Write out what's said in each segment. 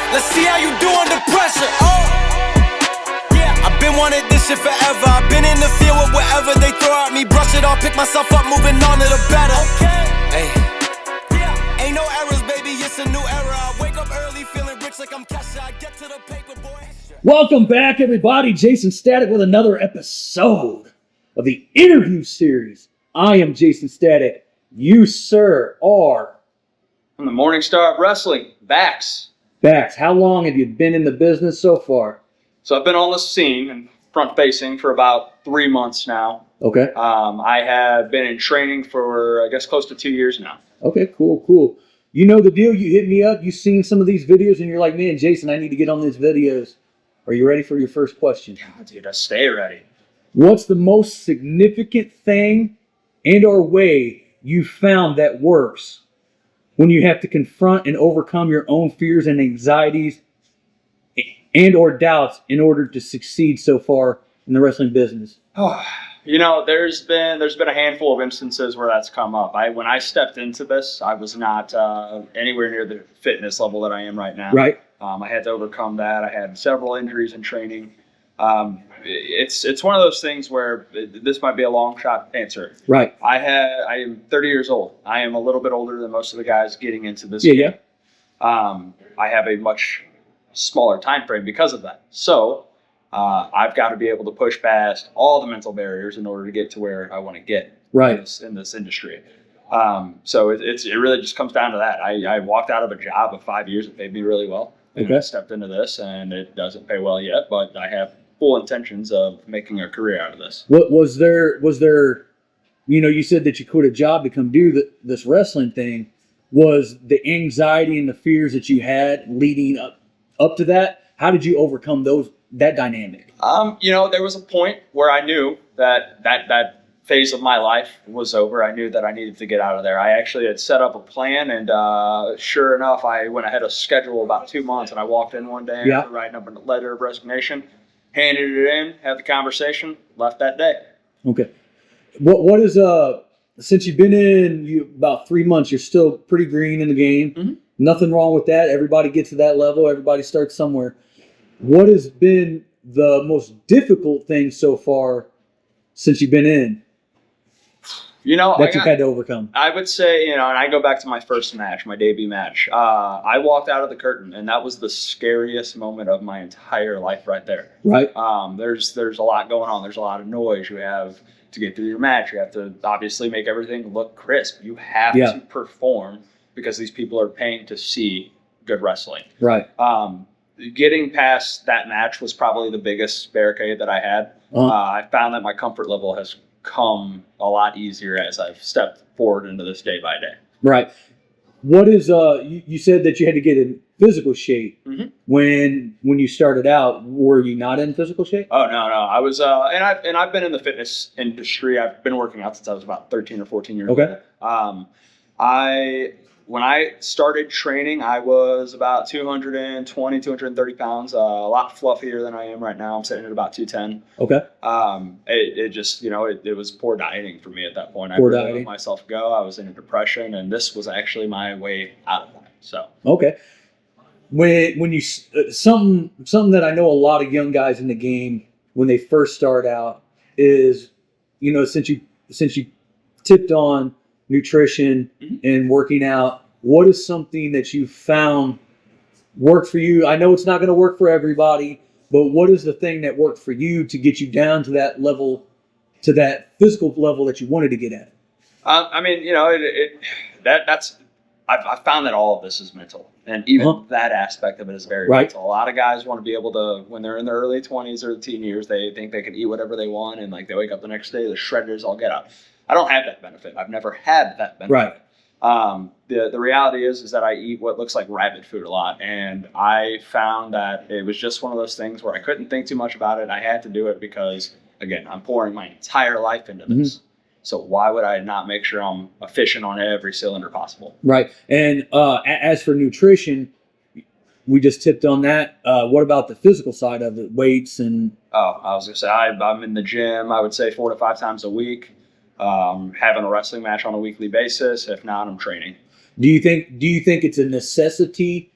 Let's see how you do under pressure. Oh, yeah. I've been wanting this shit forever. I've been in the field with whatever they throw at me. Brush it off, pick myself up, moving on to the better. Hey, yeah. Ain't no errors, baby. It's a new era. I wake up early, feeling rich like I'm Kesha. I get to the paper, boy. Welcome back, everybody. Jaysin Static with another episode of the interview series. I am Jaysin Static. You, sir, are... I'm the Morning Star of Wrestling, Bax. Bax, how long have you been in the business so far? So I've been on the scene and front-facing for about 3 months now. Okay. I have been in training for, I guess, close to 2 years now. Okay, cool. You know the deal. You hit me up. You've seen some of these videos, and you're like, man, Jaysin, I need to get on these videos. Are you ready for your first question? Yeah, dude, I stay ready. What's the most significant thing and or way you found that works when you have to confront and overcome your own fears and anxieties and or doubts in order to succeed so far in the wrestling business? Oh, you know, there's been a handful of instances where that's come up. When I stepped into this, I was not anywhere near the fitness level that I am right now. Right. I had to overcome that. I had several injuries in training. It's one of those things where this might be a long shot answer. Right. I am 30 years old. I am a little bit older than most of the guys getting into this Yeah, game. I have a much smaller time frame because of that. So I've got to be able to push past all the mental barriers in order to get to where I want to get in this industry. So it really just comes down to that. I walked out of a job of 5 years that paid me really well. And I stepped into this, and it doesn't pay well yet, but I have full intentions of making a career out of this. What was there, you know, you said that you quit a job to come do this wrestling thing. Was the anxiety and the fears that you had leading up to that, how did you overcome that dynamic? You know, there was a point where I knew that phase of my life was over. I knew that I needed to get out of there. I actually had set up a plan, and sure enough, I went ahead of schedule about 2 months, and I walked in one day after writing up a letter of resignation, handed it in, had the conversation, left that day. Okay. What is since you've been in about 3 months, you're still pretty green in the game. Mm-hmm. Nothing wrong with that. Everybody gets to that level. Everybody starts somewhere. What has been the most difficult thing so far since you've been in? You know, that you've had to overcome. I would say, you know, and I go back to my first match, my debut match. I walked out of the curtain, and that was the scariest moment of my entire life right there. Right. There's a lot going on. There's a lot of noise. You have to get through your match. You have to obviously make everything look crisp. You have to perform because these people are paying to see good wrestling. Right. Getting past that match was probably the biggest barricade that I had. I found that my comfort level has come a lot easier as I've stepped forward into this day by day. Right. What is you said that you had to get in physical shape. Mm-hmm. When you started out. Were you not in physical shape? Oh no, I was and I've been in the fitness industry. I've been working out since I was about 13 or 14 years old. When I started training, I was about 220, 230 pounds, a lot fluffier than I am right now. I'm sitting at about 210. Okay. It just, you know, it was poor dieting for me at that point. I let myself go. I was in a depression, and this was actually my way out of that. So. Okay. When you something that I know a lot of young guys in the game when they first start out is, you know, since you tipped on nutrition and working out, what is something that you found worked for you? I know it's not going to work for everybody, but what is the thing that worked for you to get you down to that level, to that physical level that you wanted to get at? I mean, you know, I found that all of this is mental, and even that aspect of it is very mental. A lot of guys want to be able to, when they're in their early 20s or teen years, they think they can eat whatever they want, and like they wake up the next day, the shredders all get out. I don't have that benefit. I've never had that benefit. Right. The reality is that I eat what looks like rabbit food a lot, and I found that it was just one of those things where I couldn't think too much about it. I had to do it because, again, I'm pouring my entire life into this. Mm-hmm. So why would I not make sure I'm efficient on every cylinder possible? Right. And as for nutrition, we just tipped on that. What about the physical side of it, weights and? Oh, I was gonna say I'm in the gym. I would say 4 to 5 times a week. Having a wrestling match on a weekly basis. If not, I'm training. Do you think it's a necessity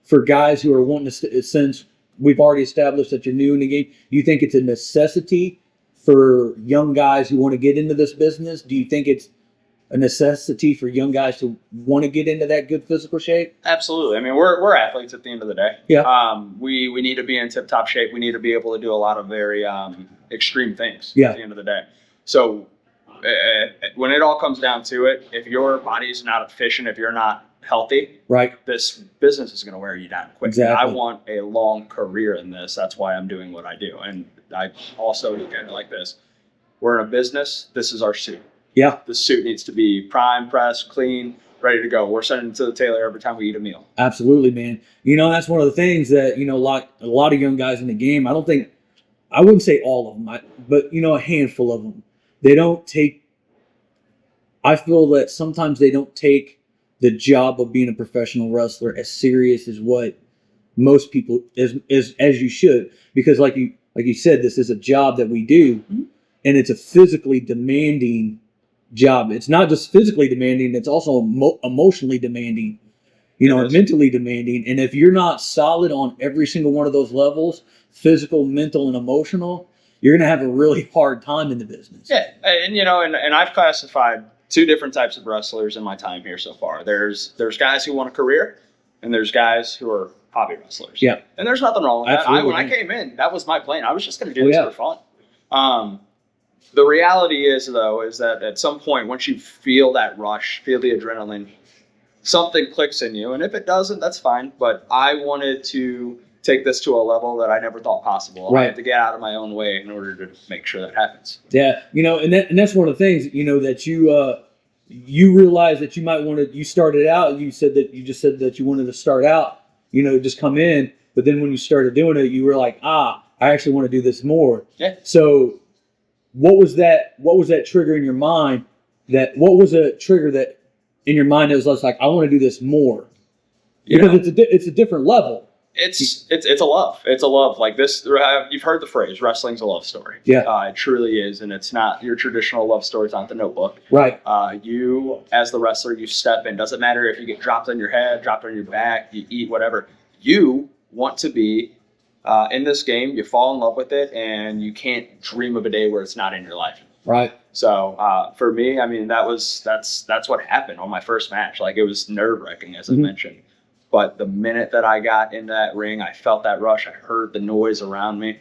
for guys who are wanting to, since we've already established that you're new in the game, do you think it's a necessity for young guys who want to get into this business? Do you think it's a necessity for young guys to want to get into that good physical shape? Absolutely. I mean, we're athletes at the end of the day. Yeah. We need to be in tip-top shape. We need to be able to do a lot of very extreme things Yeah. at the end of the day. So when it all comes down to it, if your body's not efficient, if you're not healthy, Right. this business is going to wear you down quick. Exactly. I want a long career in this. That's why I'm doing what I do. And I also look at it like this. We're in a business. This is our suit. Yeah. The suit needs to be prime, pressed, clean, ready to go. We're sending it to the tailor every time we eat a meal. Absolutely, man. You know, that's one of the things that, you know, a lot of young guys in the game, I wouldn't say all of them, but, you know, a handful of them, I feel that sometimes they don't take the job of being a professional wrestler as serious as what most people, as you should. Because like you said, this is a job that we do, and it's a physically demanding job. It's not just physically demanding, it's also emotionally demanding, you know, and mentally demanding. And if you're not solid on every single one of those levels, physical, mental, and emotional, you're going to have a really hard time in the business. Yeah. And, you know, and I've classified two different types of wrestlers in my time here so far. There's guys who want a career, and there's guys who are hobby wrestlers. Yeah. And there's nothing wrong with that. When I came in, that was my plan. I was just going to do this for fun. The reality is, though, is that at some point, once you feel that rush, feel the adrenaline, something clicks in you. And if it doesn't, that's fine. But I wanted to take this to a level that I never thought possible. Right. I had to get out of my own way in order to make sure that happens. Yeah. You know, and that's one of the things, you know, that you realize that you might want to, you started out, you said that you wanted to start out, you know, just come in. But then when you started doing it, you were like, I actually want to do this more. Yeah. So what was that trigger in your mind? What was a trigger that in your mind that was like, I want to do this more? Because it's a different level. It's a love. It's a love. Like this, you've heard the phrase, wrestling's a love story. Yeah. It truly is. And it's not your traditional love story. It's not The Notebook. Right. You, as the wrestler, you step in. Doesn't matter if you get dropped on your head, dropped on your back, you eat, whatever. You want to be in this game. You fall in love with it, and you can't dream of a day where it's not in your life. Right. So for me, I mean, that's what happened on my first match. Like, it was nerve-wracking, as I mentioned. But the minute that I got into that ring, I felt that rush. I heard the noise around me.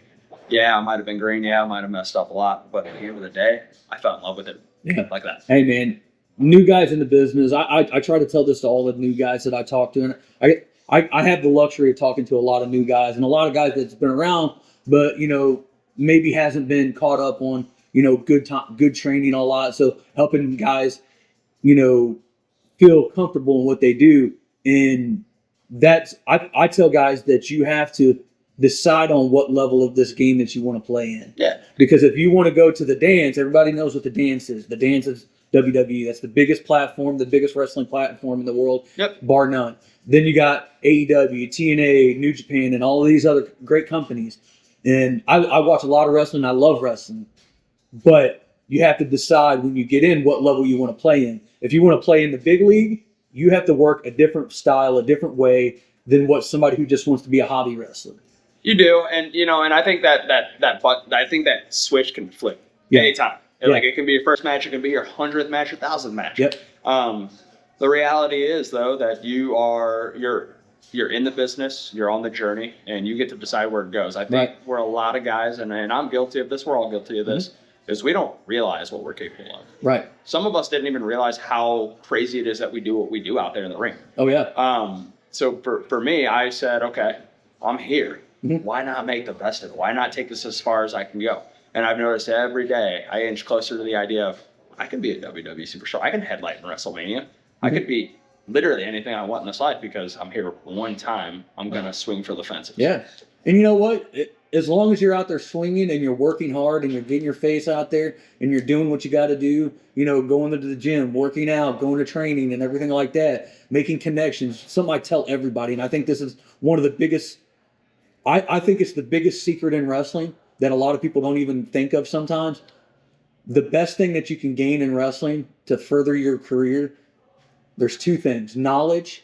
Yeah, I might have been green. Yeah, I might have messed up a lot. But at the end of the day, I fell in love with it. Yeah. Like that. Hey, man, new guys in the business. I try to tell this to all the new guys that I talk to. And I have the luxury of talking to a lot of new guys and a lot of guys that's been around, but, you know, maybe hasn't been caught up on, you know, good training a lot. So helping guys, you know, feel comfortable in what they do. And I tell guys that you have to decide on what level of this game that you want to play in. Yeah. Because if you want to go to the dance, everybody knows what the dance is. The dance is WWE. That's the biggest platform, the biggest wrestling platform in the world, bar none. Then you got AEW, TNA, New Japan, and all of these other great companies. And I watch a lot of wrestling. I love wrestling. But you have to decide when you get in what level you want to play in. If you want to play in the big league, you have to work a different style, a different way than what somebody who just wants to be a hobby wrestler. You do, and you know, and I think that switch can flip anytime. Like, it can be your first match, it can be your 100th match, your 1000th match. Yep. The reality is, though, that you're in the business, you're on the journey, and you get to decide where it goes. I think we're a lot of guys, and I'm guilty of this. We're all guilty of this. Is we don't realize what we're capable of. Right. Some of us didn't even realize how crazy it is that we do what we do out there in the ring. Oh yeah. So for me, I said, okay, I'm here. Why not make the best of it? Why not take this as far as I can go? And I've noticed every day I inch closer to the idea of I can be a WWE superstar. I can headline in WrestleMania. I could be literally anything I want in this life because I'm here one time. I'm going to swing for the fences. Yeah. And you know what? As long as you're out there swinging and you're working hard and you're getting your face out there and you're doing what you got to do, you know, going to the gym, working out, going to training and everything like that, making connections, something I tell everybody. And I think this is one of the biggest, I think it's the biggest secret in wrestling that a lot of people don't even think of sometimes. The best thing that you can gain in wrestling to further your career, there's two things: knowledge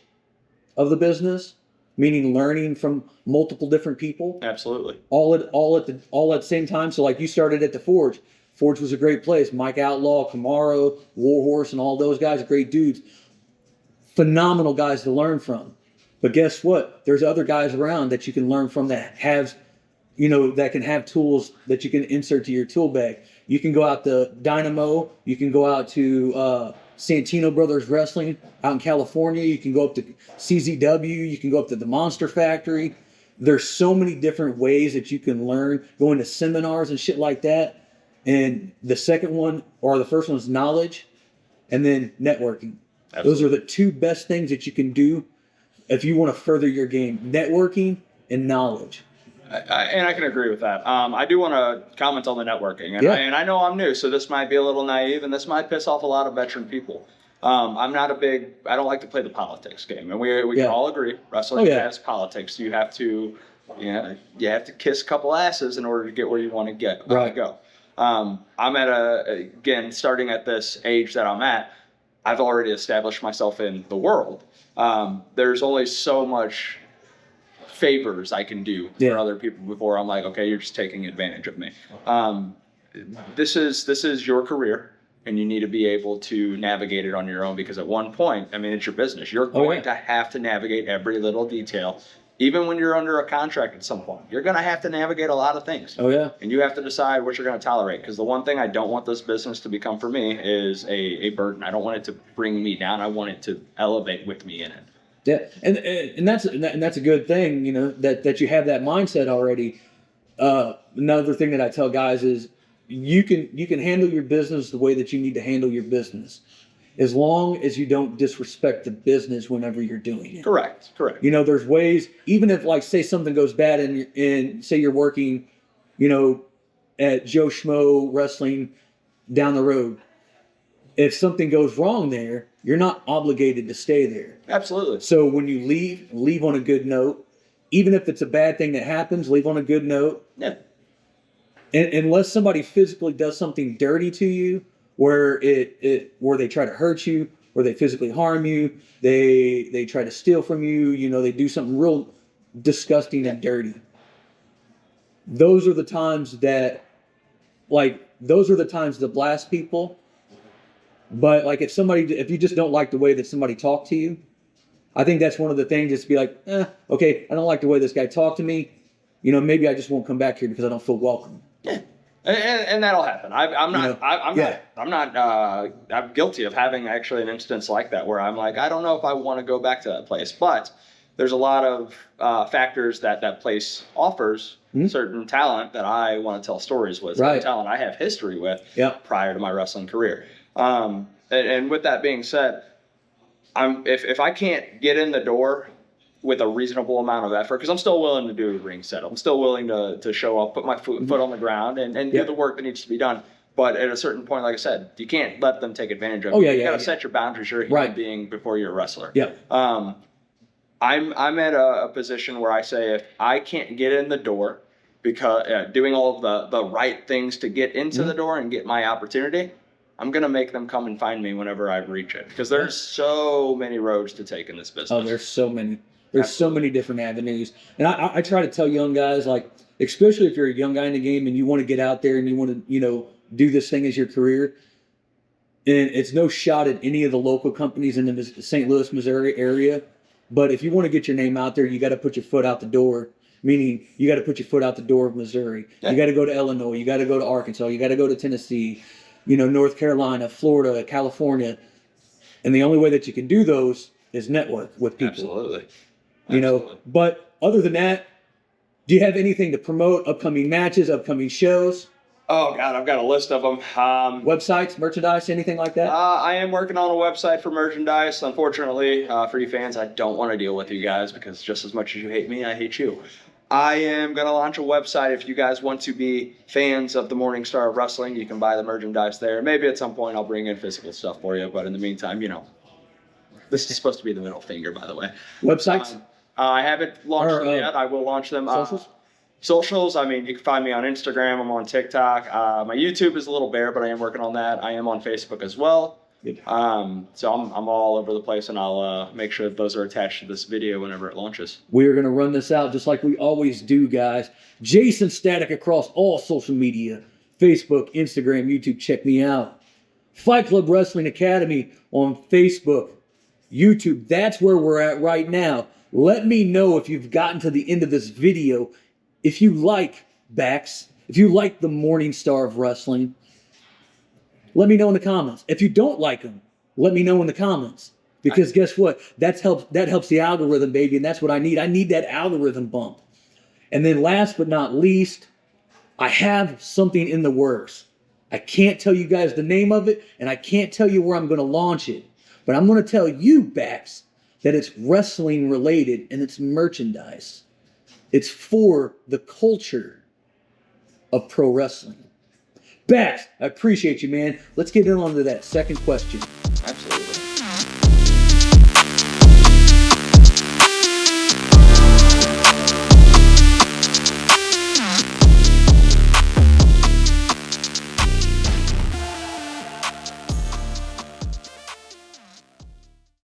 of the business meaning learning from multiple different people. Absolutely. All at the same time. So like you started at the Forge. Forge was a great place. Mike Outlaw, Camaro, Warhorse, and all those guys, great dudes. Phenomenal guys to learn from. But guess what? There's other guys around that you can learn from that have, that can have tools that you can insert to your tool bag. You can go out to Dynamo. You can go out to Santino Brothers Wrestling out in California. You can go up to CZW. You can go up to the Monster Factory. There's so many different ways that you can learn, going to seminars and shit like that. And the second one, or the first one, is knowledge, and then networking. Absolutely. Those are the two best things that you can do if you want to further your game: networking and knowledge. And I can agree with that. I do want to comment on the networking, and I know I'm new, so this might be a little naive, and this might piss off a lot of veteran people. I don't like to play the politics game, and we can all agree wrestling has politics. You have to kiss a couple asses in order to get where you want to go. I'm starting at this age that I'm at, I've already established myself in the world. There's only so much favors I can do for other people before I'm like, okay, you're just taking advantage of me. This is your career, and you need to be able to navigate it on your own, because at one point, it's your business. You're going to have to navigate every little detail. Even when you're under a contract at some point, you're going to have to navigate a lot of things. Oh, yeah. And you have to decide what you're going to tolerate. Because the one thing I don't want this business to become for me is a burden. I don't want it to bring me down. I want it to elevate with me in it. Yeah, and that's a good thing, that you have that mindset already. Another thing that I tell guys is you can handle your business the way that you need to handle your business, as long as you don't disrespect the business whenever you're doing it. Correct. There's ways, even if, like, say something goes bad and say you're working, at Joe Schmo Wrestling down the road. If something goes wrong there, you're not obligated to stay there. Absolutely. So when you leave on a good note. Even if it's a bad thing that happens, leave on a good note. Yeah. And unless somebody physically does something dirty to you, where where they try to hurt you, or they physically harm you, they try to steal from you, they do something real disgusting and dirty. Those are the times to blast people. But like if you just don't like the way that somebody talked to you, I think that's one of the things, just to be like, okay, I don't like the way this guy talked to me. Maybe I just won't come back here because I don't feel welcome. Yeah. And that'll happen. I'm guilty of having actually an instance like that where I'm like, I don't know if I want to go back to that place. But there's a lot of factors that place offers, certain talent that I want to tell stories with, certain talent I have history with prior to my wrestling career. And with that being said, if I can't get in the door with a reasonable amount of effort, because I'm still willing to do a ring set. I'm still willing to show up, put my foot on the ground, and do the work that needs to be done. But at a certain point, like I said, you can't let them take advantage of you. You got to set your boundaries. You're a human being before you're a wrestler. Yeah. I'm at a position where I say, if I can't get in the door, because doing all of the right things to get into the door and get my opportunity, I'm going to make them come and find me whenever I reach it. Because there's so many roads to take in this business. Oh, there's so many. There's so many different avenues. And I try to tell young guys, like, especially if you're a young guy in the game and you want to get out there and you want to, do this thing as your career. And it's no shot at any of the local companies in the St. Louis, Missouri area. But if you want to get your name out there, you got to put your foot out the door. Meaning, you got to put your foot out the door of Missouri. Yeah. You got to go to Illinois. You got to go to Arkansas. You got to go to Tennessee. North Carolina, Florida, California. And the only way that you can do those is network with people. Absolutely. But other than that, do you have anything to promote? Upcoming matches, upcoming shows? Oh, God, I've got a list of them. Websites, merchandise, anything like that? I am working on a website for merchandise. Unfortunately, for you fans, I don't want to deal with you guys because just as much as you hate me, I hate you. I am going to launch a website. If you guys want to be fans of the Morning Star of Wrestling, you can buy the merchandise there. Maybe at some point I'll bring in physical stuff for you. But in the meantime, this is supposed to be the middle finger, by the way. Websites? I haven't launched them yet. I will launch them. Socials, you can find me on Instagram. I'm on TikTok. My YouTube is a little bare, but I am working on that. I am on Facebook as well. So I'm all over the place, and I'll make sure that those are attached to this video whenever it launches. We are going to run this out just like we always do, guys. Jaysin Static across all social media, Facebook, Instagram, YouTube. Check me out. Fight Club Wrestling Academy on Facebook, YouTube. That's where we're at right now. Let me know if you've gotten to the end of this video. If you like Bax, if you like the Morning Star of Wrestling, let me know in the comments. If you don't like him, let me know in the comments. Because guess what? That helps the algorithm, baby, and that's what I need. I need that algorithm bump. And then last but not least, I have something in the works. I can't tell you guys the name of it, and I can't tell you where I'm going to launch it. But I'm going to tell you, Bax, that it's wrestling related and it's merchandise. It's for the culture of pro wrestling. Bax, I appreciate you, man. Let's get in on to that second question.